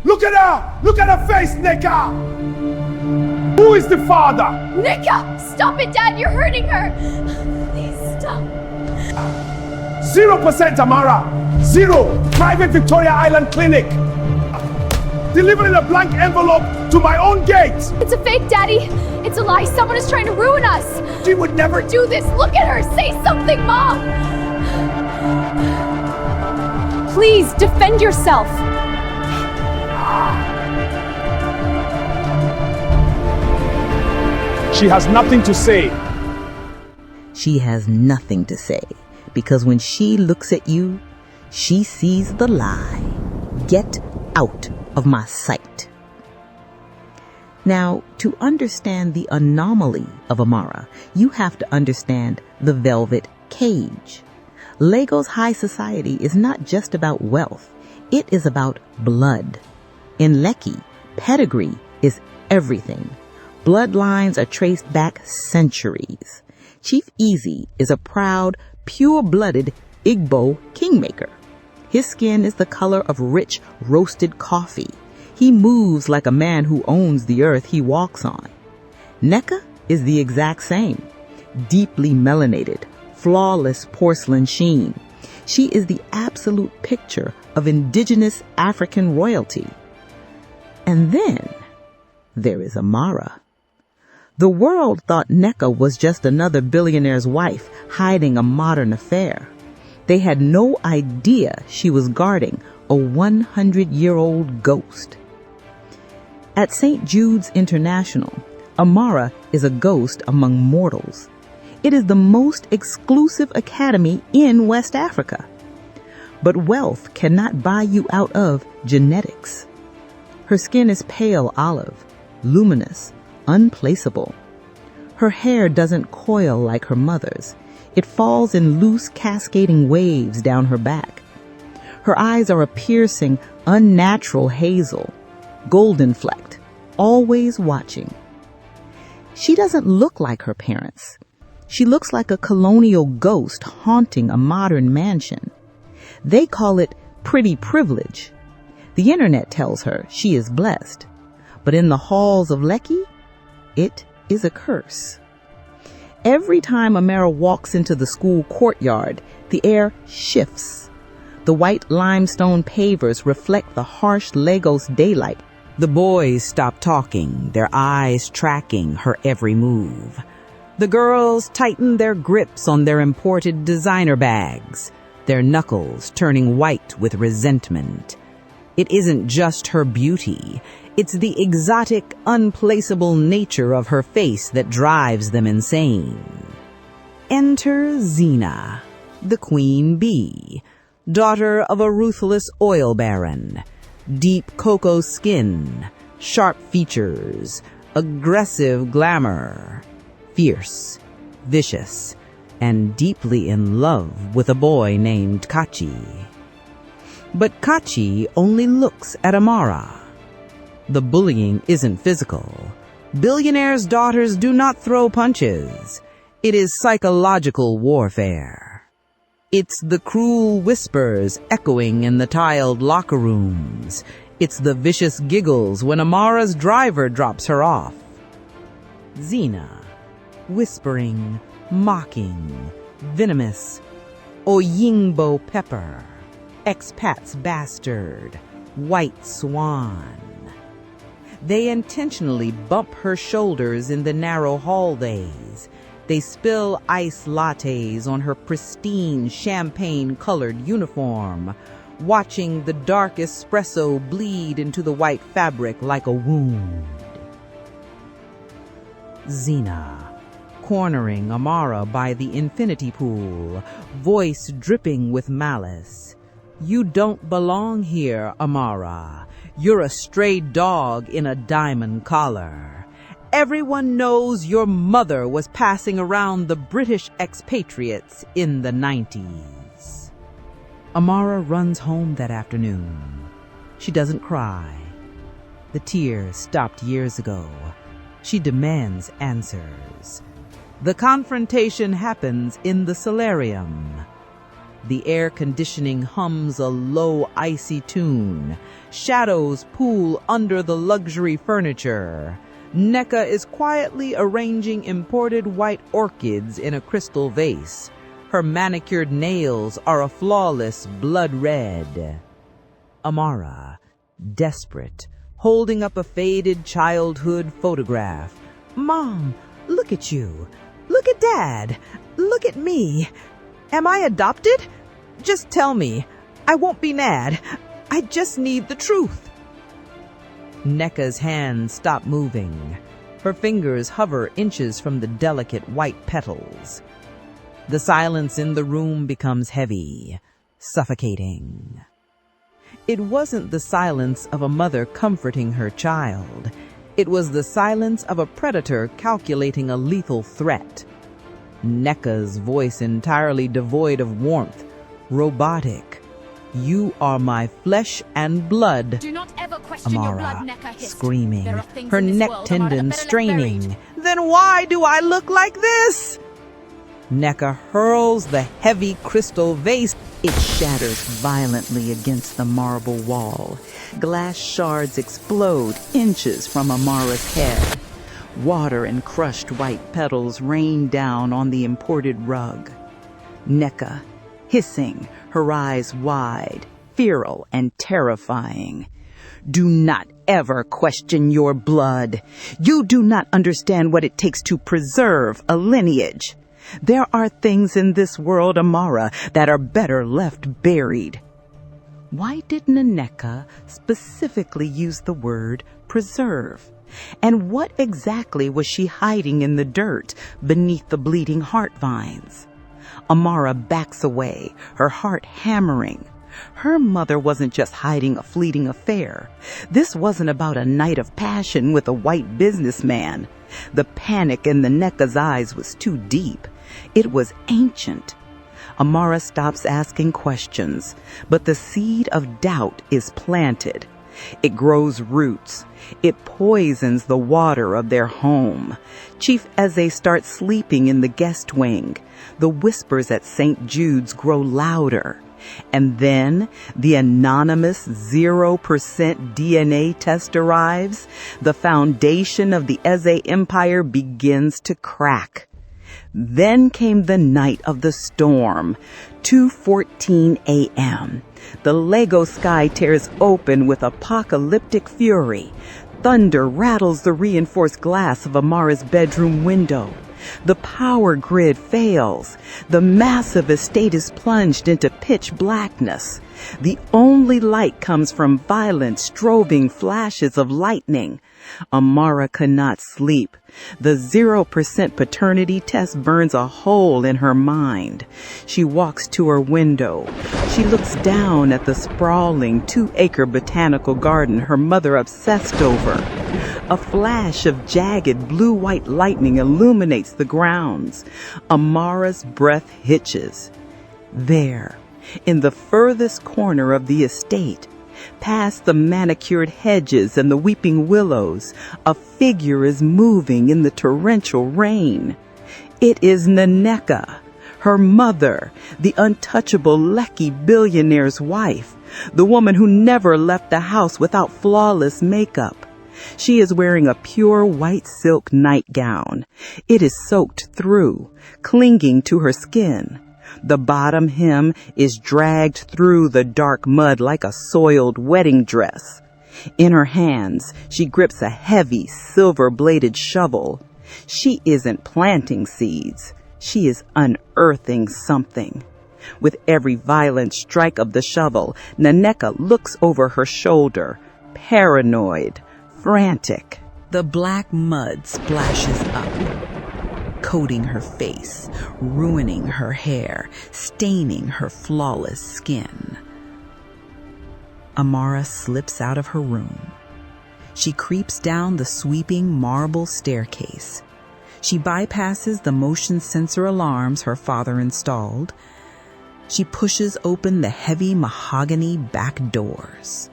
Look at her! Look at her face, Nika! Who is the father? Nika! Stop it, Dad! You're hurting her! Please stop. 0% Amara! 0! Private Victoria Island Clinic! Delivering a blank envelope to my own gate! It's a fake, Daddy! It's a lie! Someone is trying to ruin us! She would never Do this! Look at her! Say something, Mom! Please, defend yourself! She has nothing to say. She has nothing to say, because when she looks at you, she sees the lie. Get out of my sight. Now, to understand the anomaly of Amara, you have to understand the velvet cage. Lagos high society is not just about wealth. It is about blood. In Lekki, pedigree is everything. Bloodlines are traced back centuries. Chief Easy is a proud, pure-blooded Igbo kingmaker. His skin is the color of rich, roasted coffee. He moves like a man who owns the earth he walks on. Nneka is the exact same. Deeply melanated, flawless porcelain sheen. She is the absolute picture of indigenous African royalty. And then there is Amara. The world thought Nneka was just another billionaire's wife hiding a modern affair. They had no idea she was guarding a 100-year-old ghost. At St. Jude's International, Amara is a ghost among mortals. It is the most exclusive academy in West Africa. But wealth cannot buy you out of genetics. Her skin is pale olive, luminous, unplaceable. Her hair doesn't coil like her mother's. It falls in loose, cascading waves down her back. Her eyes are a piercing, unnatural hazel, golden flecked, always watching. She doesn't look like her parents. She looks like a colonial ghost haunting a modern mansion. They call it pretty privilege. The internet tells her she is blessed. But in the halls of Lekki, it is a curse. Every time Amara walks into the school courtyard, the air shifts. The white limestone pavers reflect the harsh Lagos daylight. The boys stop talking, their eyes tracking her every move. The girls tighten their grips on their imported designer bags, their knuckles turning white with resentment. It isn't just her beauty. It's the exotic, unplaceable nature of her face that drives them insane. Enter Zena, the queen bee, daughter of a ruthless oil baron. Deep cocoa skin, sharp features, aggressive glamour, fierce, vicious, and deeply in love with a boy named Kachi. But Kachi only looks at Amara. The bullying isn't physical. Billionaires' daughters do not throw punches. It is psychological warfare. It's the cruel whispers echoing in the tiled locker rooms. It's the vicious giggles when Amara's driver drops her off. Zena, whispering, mocking, venomous. Oyinbo pepper, expat's bastard, white swan. They intentionally bump her shoulders in the narrow hallways. They spill ice lattes on her pristine champagne-colored uniform, watching the dark espresso bleed into the white fabric like a wound. Zena, cornering Amara by the infinity pool, voice dripping with malice. You don't belong here, Amara. You're a stray dog in a diamond collar. Everyone knows your mother was passing around the British expatriates in the 90s. Amara runs home that afternoon. She doesn't cry. The tears stopped years ago. She demands answers. The confrontation happens in the solarium. The air conditioning hums a low, icy tune. Shadows pool under the luxury furniture. Nneka is quietly arranging imported white orchids in a crystal vase. Her manicured nails are a flawless blood red. Amara, desperate, holding up a faded childhood photograph. "Mom, look at you. Look at Dad. Look at me. Am I adopted? Just tell me. I won't be mad. I just need the truth." Nneka's hands stop moving. Her fingers hover inches from the delicate white petals. The silence in the room becomes heavy, suffocating. It wasn't the silence of a mother comforting her child. It was the silence of a predator calculating a lethal threat. Nneka's voice entirely devoid of warmth, robotic. "You are my flesh and blood." Do not ever question your blood, Amara, Nneka hissed. screaming, There are things her in this neck world, Amara, tendons that better left straining. buried. "Then why do I look like this?" Nneka hurls the heavy crystal vase. It shatters violently against the marble wall. Glass shards explode inches from Amara's head. Water and crushed white petals rain down on the imported rug. Nneka, hissing, her eyes wide, feral and terrifying. "Do not ever question your blood. You do not understand what it takes to preserve a lineage. There are things in this world, Amara, that are better left buried." Why didn't Nneka specifically use the word preserve? And what exactly was she hiding in the dirt beneath the bleeding heart vines? Amara backs away, her heart hammering. Her mother wasn't just hiding a fleeting affair. This wasn't about a night of passion with a white businessman. The panic in the Nneka's eyes was too deep. It was ancient. Amara stops asking questions, but the seed of doubt is planted. It grows roots. It poisons the water of their home. Chief, as they start sleeping in the guest wing, the whispers at St. Jude's grow louder. And then the anonymous 0% DNA test arrives. The foundation of the Eze Empire begins to crack. Then came the night of the storm, 2:14 a.m. The Lego sky tears open with apocalyptic fury. Thunder rattles the reinforced glass of Amara's bedroom window. The power grid fails. The massive estate is plunged into pitch blackness. The only light comes from violent, strobing flashes of lightning. Amara cannot sleep. The 0% paternity test burns a hole in her mind. She walks to her window. She looks down at the sprawling 2-acre botanical garden her mother obsessed over. A flash of jagged blue-white lightning illuminates the grounds. Amara's breath hitches. There, in the furthest corner of the estate, past the manicured hedges and the weeping willows, a figure is moving in the torrential rain. It is Nneka, her mother, the untouchable Lekki billionaire's wife, the woman who never left the house without flawless makeup. She is wearing a pure white silk nightgown. It is soaked through, clinging to her skin. The bottom hem is dragged through the dark mud like a soiled wedding dress. In her hands, she grips a heavy, silver-bladed shovel. She isn't planting seeds. She is unearthing something. With every violent strike of the shovel, Nneka looks over her shoulder, paranoid, frantic. The black mud splashes up, coating her face, ruining her hair, staining her flawless skin. Amara slips out of her room. She creeps down the sweeping marble staircase. She bypasses the motion sensor alarms her father installed. She pushes open the heavy mahogany back doors.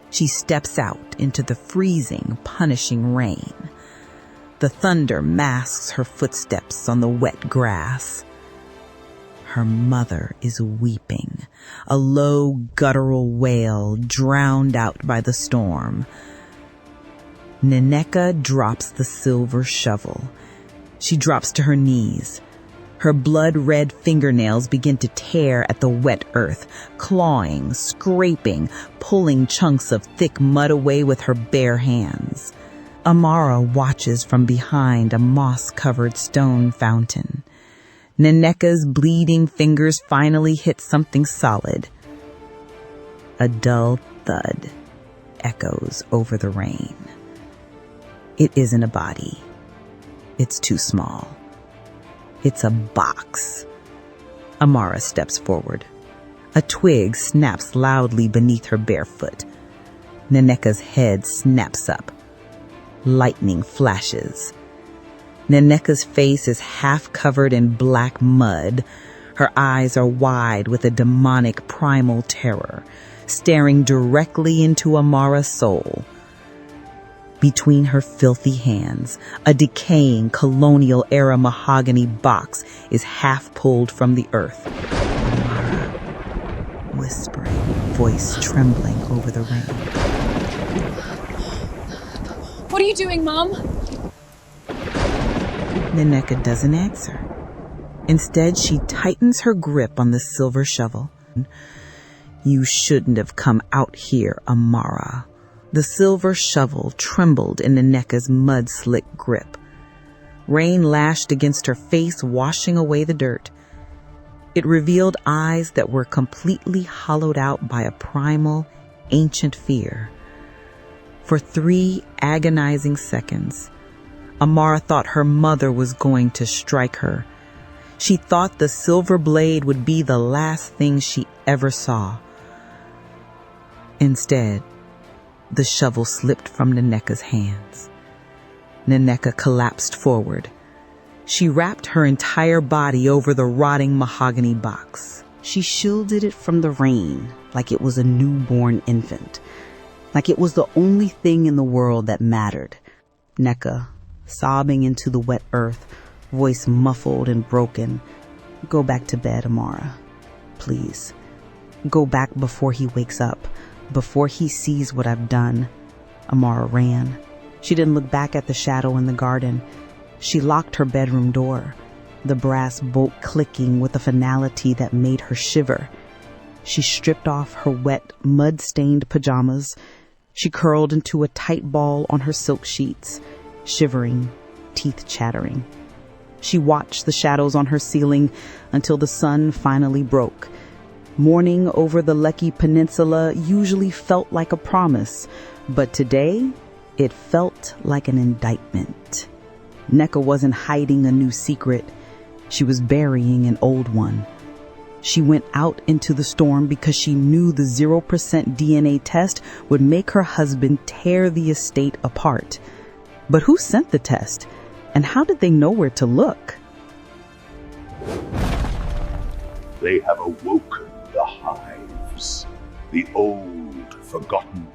She steps out into the freezing, punishing rain. The thunder masks her footsteps on the wet grass. Her mother is weeping, a low guttural wail drowned out by the storm. Nneka drops the silver shovel. She drops to her knees. Her blood-red fingernails begin to tear at the wet earth, clawing, scraping, pulling chunks of thick mud away with her bare hands. Amara watches from behind a moss-covered stone fountain. Nneka's bleeding fingers finally hit something solid. A dull thud echoes over the rain. It isn't a body. It's too small. It's a box. Amara steps forward. A twig snaps loudly beneath her bare foot. Nneka's head snaps up. Lightning flashes. Nneka's face is half covered in black mud. Her eyes are wide with a demonic primal terror, staring directly into Amara's soul. Between her filthy hands, a decaying colonial-era mahogany box is half pulled from the earth. Amara, whispering, voice trembling over the rain. What are you doing, Mom? Nneka doesn't answer. Instead, she tightens her grip on the silver shovel. You shouldn't have come out here, Amara. The silver shovel trembled in Nneka's mud-slick grip. Rain lashed against her face, washing away the dirt. It revealed eyes that were completely hollowed out by a primal, ancient fear. For 3 agonizing seconds, Amara thought her mother was going to strike her. She thought the silver blade would be the last thing she ever saw. Instead, the shovel slipped from Nneka's hands. Nneka collapsed forward. She wrapped her entire body over the rotting mahogany box. She shielded it from the rain like it was a newborn infant, like it was the only thing in the world that mattered. Nneka, sobbing into the wet earth, voice muffled and broken. Go back to bed, Amara. Please. Go back before he wakes up, before he sees what I've done. Amara ran. She didn't look back at the shadow in the garden. She locked her bedroom door, the brass bolt clicking with a finality that made her shiver. She stripped off her wet, mud-stained pajamas. She curled into a tight ball on her silk sheets, shivering, teeth chattering. She watched the shadows on her ceiling until the sun finally broke. Morning over the Lekki Peninsula usually felt like a promise, but today it felt like an indictment. Nneka wasn't hiding a new secret. She was burying an old one. She went out into the storm because she knew the 0% DNA test would make her husband tear the estate apart. But who sent the test? And how did they know where to look? They have awoken the hives, the old, forgotten